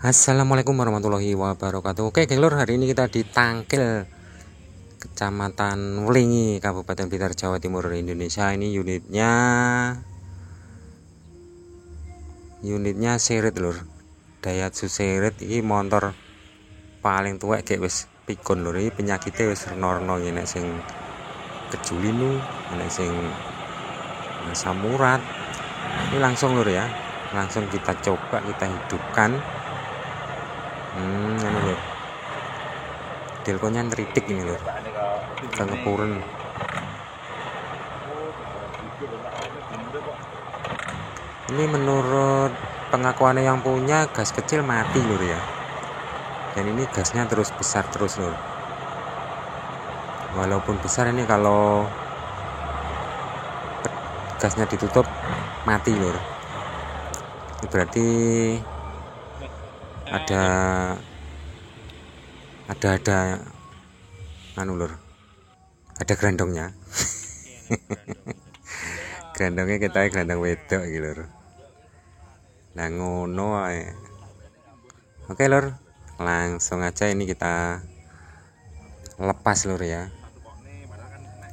Assalamualaikum warahmatullahi wabarakatuh. Oke geng lur, hari ini kita di Tangkil, Kecamatan Wlingi, Kabupaten Blitar, Jawa Timur, Indonesia. Ini unitnya Serit lur, Daihatsu Serit. Ini motor paling tua kayak wis pikun lur. Ini penyakitnya wis reno-reno, nek sing kejulinu, nek sing asam urat. Ini langsung lur ya, langsung kita coba, kita hidupkan. Ini lur, delkonya neritik ini lur, kengepurun. Ini menurut pengakuan yang punya, gas kecil mati lur ya, dan ini gasnya terus besar terus lur. Walaupun besar ini, kalau gasnya ditutup mati lur. Ini berarti ada anu lur, ada grandongnya. Grandongnya kita grandong wedok iki lur. Lah ngono ae. Oke lur, langsung aja ini kita lepas lur ya.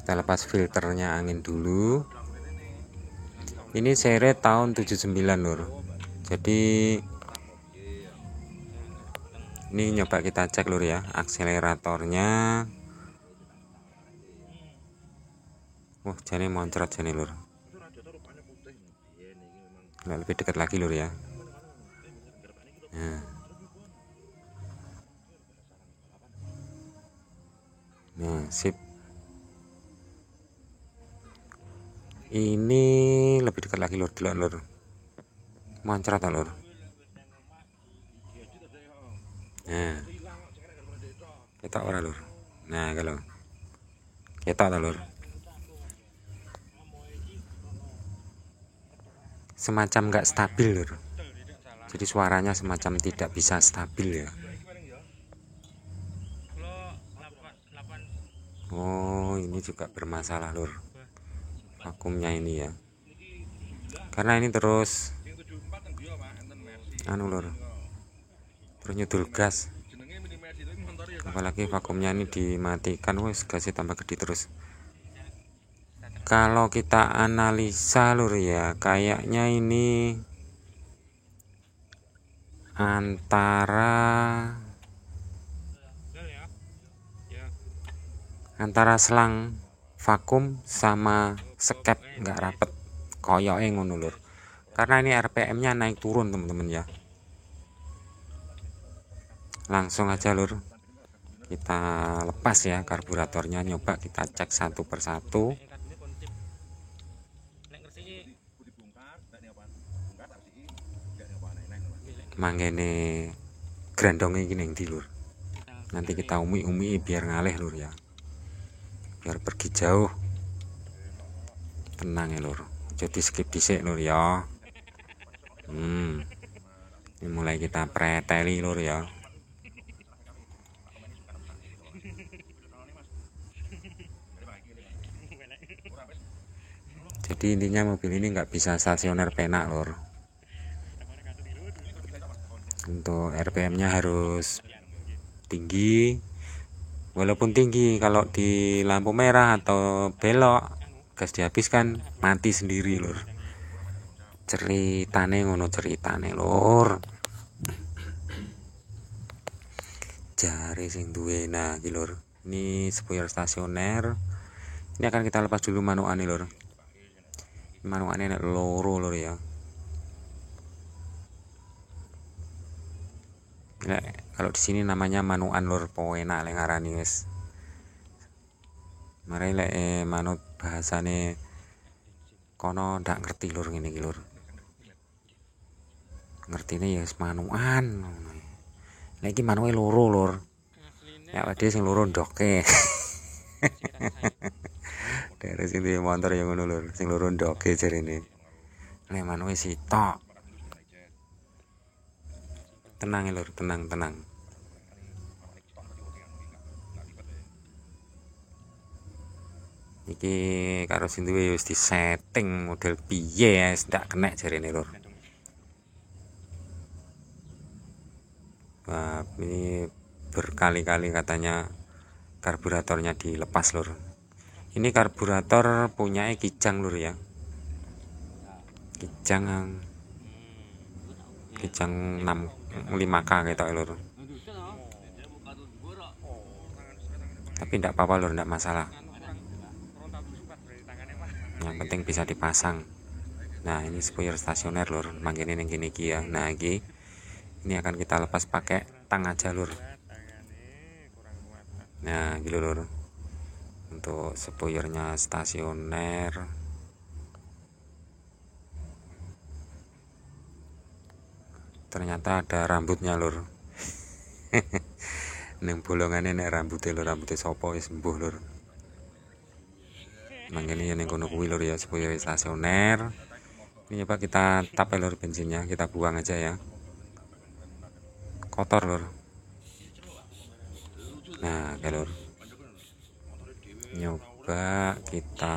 Kita lepas filternya angin dulu. Ini seri tahun 79 lur. Jadi ini nyoba kita cek lur ya, akseleratornya. Jane moncrot jane lur. Lebih dekat lagi lur ya. Nah, sip. Ini lebih dekat lagi lur, delok lur. Moncrot lur. Nah, ketok ora lur. Nah, kalau ketok ta lur. Semacam nggak stabil lur. Jadi suaranya semacam tidak bisa stabil ya. Oh, ini juga bermasalah lur, vakumnya ini ya. Karena ini terus anu lur, terus nyedul gas. Apalagi vakumnya ini dimatikan, wes gasnya tambah gede terus. Kalau kita analisa lur ya, kayaknya ini antara selang vakum sama skep nggak rapet, koyoknya ngono lur. Karena ini RPM-nya naik turun teman-teman ya. Langsung aja lur, kita lepas ya karburatornya, nyoba kita cek satu persatu. Manggene grandongnya gini yang di lur. Nanti kita umi biar ngalih lur ya, biar pergi jauh. Tenang ya lur, jadi skip dhisik lur ya. Ini mulai kita preteli lur ya. Jadi intinya mobil ini nggak bisa stasioner penak lur. Untuk RPM-nya harus tinggi. Walaupun tinggi, kalau di lampu merah atau belok gas dihabiskan mati sendiri lur. Ceritane ngono, ceritane lur. Jare sing duwe. Nah iki lur, ini spoiler stasioner. Ini akan kita lepas dulu manukane lur. Manukane nek loro lur ya. Kalau di sini namanya manukan lur, enak lek ngarani wis. Mare lek manut bahasane kono ndak ngerti lur ngene iki lur. Ngertine ya wis manukan. Lek iki manuke loro lur. Ya wedhe sing loro ndoke. Dari sini motor yang ngono lur, sing loro ndoke jarene. Lek manuke sitok. Tenang ya lur, tenang. Iki karo sing duwe wis disetting model piye ya, ndak kena jarene lur. Wah, ini berkali-kali katanya karburatornya dilepas lur. Ini karburator punya Kijang lur ya, Kijang 65K gitu lur. Tapi tidak apa-apa lur, tidak masalah, yang penting bisa dipasang. Nah ini spoiler stasioner lur, makin ini gini ya. Nah ini akan kita lepas pakai tang aja lur. Nah gitu lur, untuk spoilernya stasioner. Ternyata ada rambutnya lur. Neng bolongannya nek rambutnya lur, rambutnya sopo wis sembuh lur. Mangkene ya ning kono kuwi lur ya, spoiler stasioner. Ini coba kita tap lur bensinnya, kita buang aja ya, kotor lur. Nah lur, nyoba kita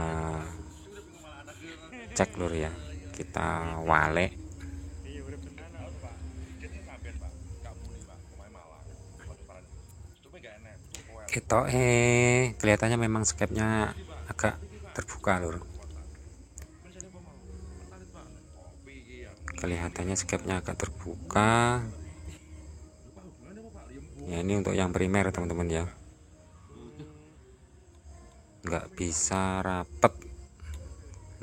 cek lur ya, kita walek. Kita kelihatannya memang skepnya agak terbuka lur, kelihatannya skepnya agak terbuka ya. Ini untuk yang primer teman-teman ya, nggak bisa rapet.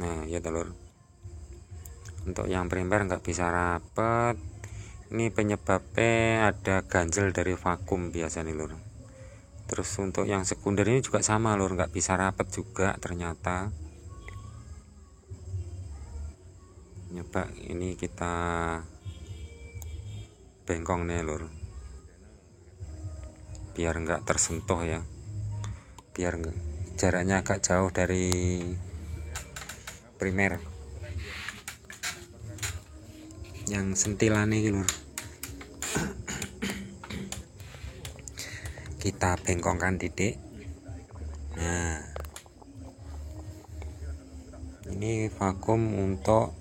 Nah ya telur, untuk yang primer nggak bisa rapet. Ini penyebabnya ada ganjel dari vakum biasa nih lur. Terus untuk yang sekunder ini juga sama lur, nggak bisa rapet juga ternyata. Nyoba ini kita bengkong nih lur, biar nggak tersentuh ya, biar jaraknya agak jauh dari primer. Yang sentilan nih lur, kita bengkongkan titik. Nah ini vakum untuk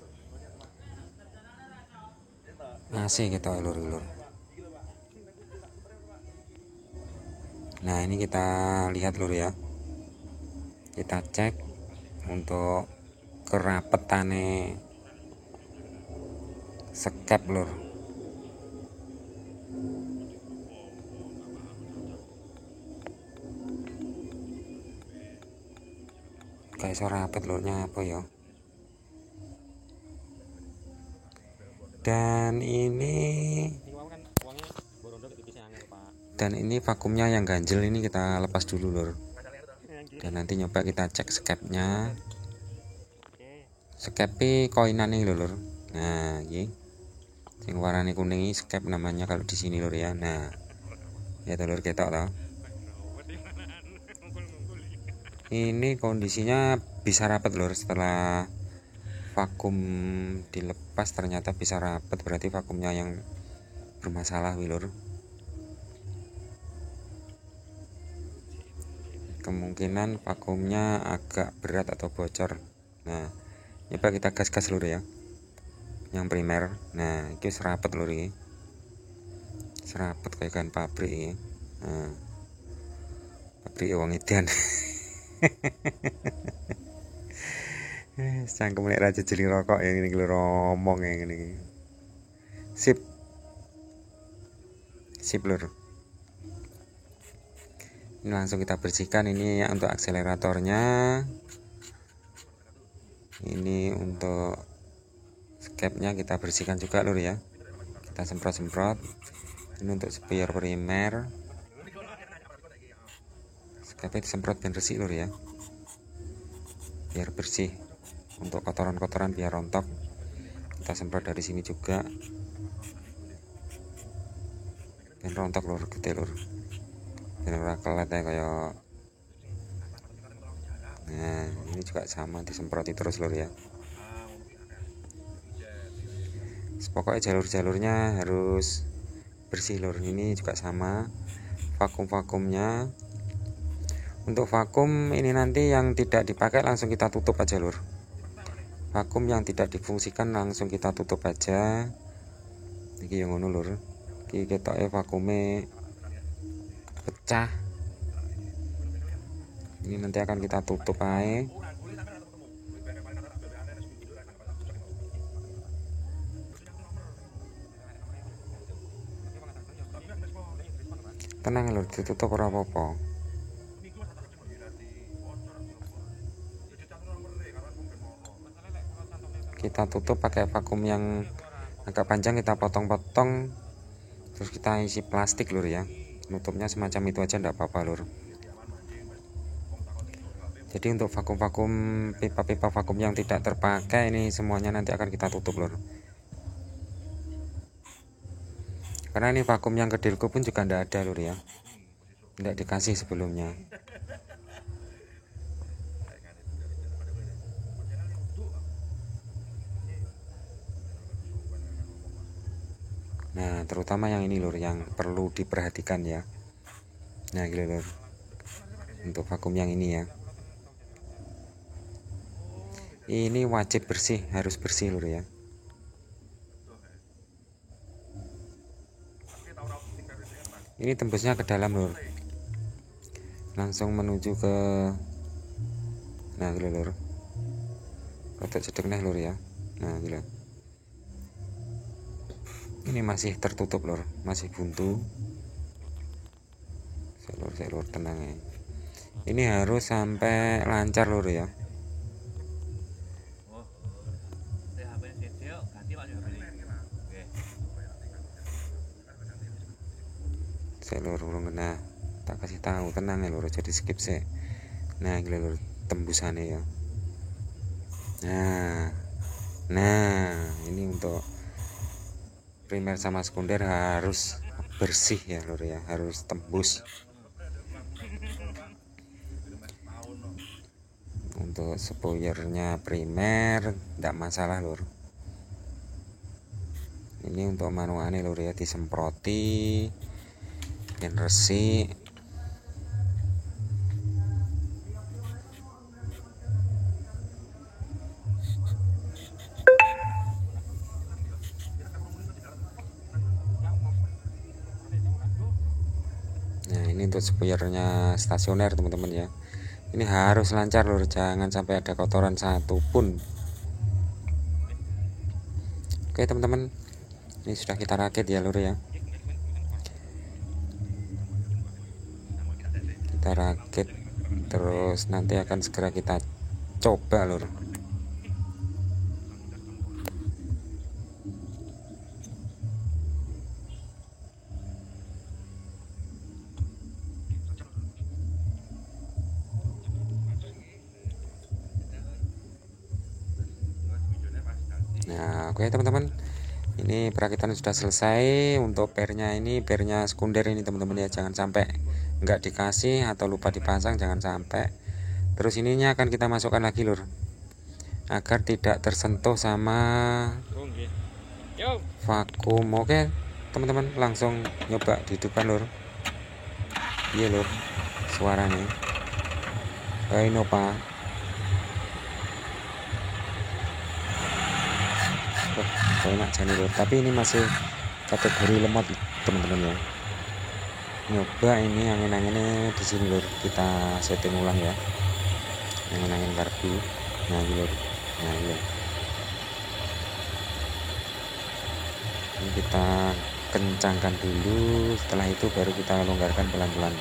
AC kita lur. Nah ini kita lihat lur ya, kita cek untuk kerapetannya skep lur. Kayak iso rapet lurnya apa ya. Dan ini vakumnya yang ganjel ini kita lepas dulu lur. Dan nanti nyoba kita cek skepnya. Skepi koinan nih lur. Nah ini yang warna kuning ini skep namanya kalau di sini lur ya. Nah ya telur ketok toh. Ini kondisinya bisa rapet lur, setelah vakum dilepas ternyata bisa rapet, berarti vakumnya yang bermasalah lur. Kemungkinan vakumnya agak berat atau bocor. Nah coba kita gas lur ya, yang primer. Nah itu serapet lur ini, serapet kayak kan pabrik ini. Nah, pabrik wong edan. Cangkem lek raja jeli rokok yang ini lur, omong yang ini. Sip lur. Ini langsung kita bersihkan. Ini untuk akseleratornya, ini untuk skepnya kita bersihkan juga lur ya, kita semprot. Ini untuk spare primer, skepnya disemprot biar bersih lur ya, biar bersih. Untuk kotoran-kotoran biar rontok, kita semprot dari sini juga biar rontok lur, gede lur, biar ora kelet ya kayak. Nah ini juga sama, disemproti terus lur ya. Pokoknya jalur-jalurnya harus bersih lur. Ini juga sama, vakumnya. Untuk vakum ini nanti yang tidak dipakai langsung kita tutup aja lur. Vakum yang tidak difungsikan langsung kita tutup aja. Ini yang ngono lur, Iki ketoke vakume pecah. Ini nanti akan kita tutup aja. Tenang lho, ditutup ora apa-apa. Kita tutup pakai vakum yang agak panjang, kita potong-potong, terus kita isi plastik lur ya. Nutupnya semacam itu aja enggak apa-apa lur. Jadi untuk vakum-vakum, pipa-pipa vakum yang tidak terpakai ini semuanya nanti akan kita tutup lur. Karena ini vakum yang kedilku pun juga enggak ada lur ya, enggak dikasih sebelumnya. Nah terutama yang ini lur, yang perlu diperhatikan ya. Nah gila lur, untuk vakum yang ini ya, ini wajib bersih, harus bersih lur ya. Ini tembusnya ke dalam lur, langsung menuju ke, nah gila lur, rotok cedek nih lur ya. Nah gila, ini masih tertutup lur, masih buntu. Selur tenang ya, ini harus sampai lancar lur ya. Lur urung kena, tak kasih tahu, tenang ya lur, jadi skip sih. Nah gila lur, tembusannya ya. Nah ini untuk primer sama sekunder harus bersih ya lur ya, harus tembus. Untuk spoilernya primer tidak masalah lur. Ini untuk manualnya lur ya, disemproti dan resik. Nah ini untuk spoilernya stasioner teman-teman ya, ini harus lancar lur, jangan sampai ada kotoran satu pun. Oke teman-teman, ini sudah kita rakit ya lur ya. Kita rakit terus nanti akan segera kita coba lur. Nah oke teman-teman, ini perakitan sudah selesai. Untuk pernya ini, pernya sekunder ini teman-teman ya, jangan sampai nggak dikasih atau lupa dipasang, jangan sampai. Terus ininya akan kita masukkan lagi lur, agar tidak tersentuh sama vakum. Oke teman-teman, langsung nyoba dihidupkan lur. Iya lur, suaranya Innova. Enak jani lur, tapi ini masih kategori lemot teman-teman ya. Nyoba ini angin-anginnya di sini lur, kita setting ulang ya, angin-angin karbu. Nah lur, nah lur, ini kita kencangkan dulu, setelah itu baru kita longgarkan pelan-pelan.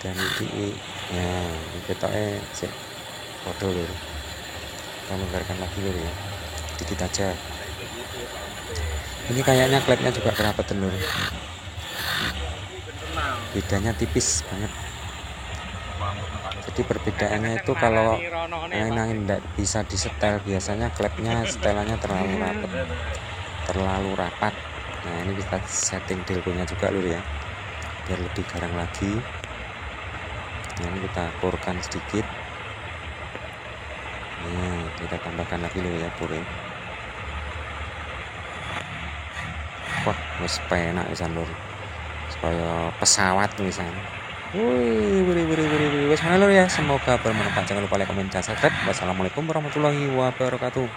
Dan ini ya kita foto lur, kita longgarkan lagi lur ya, dikit aja. Ini kayaknya klepnya juga kerapet lur, bedanya tipis banget. Jadi perbedaannya itu kalau angin-angin tidak bisa disetel, biasanya klepnya setelannya terlalu rapat. Nah ini kita setting delbonya juga lur ya, biar lebih garang lagi. Nah ini kita purkan sedikit. Nah kita tambahkan lagi lur ya purnya. Wah wis penak pisan lur, supaya pesawat tulisan. Wih, wis mana lur ya, semoga bermanfaat. Jangan lupa like, komen, dan subscribe. Wassalamualaikum warahmatullahi wabarakatuh.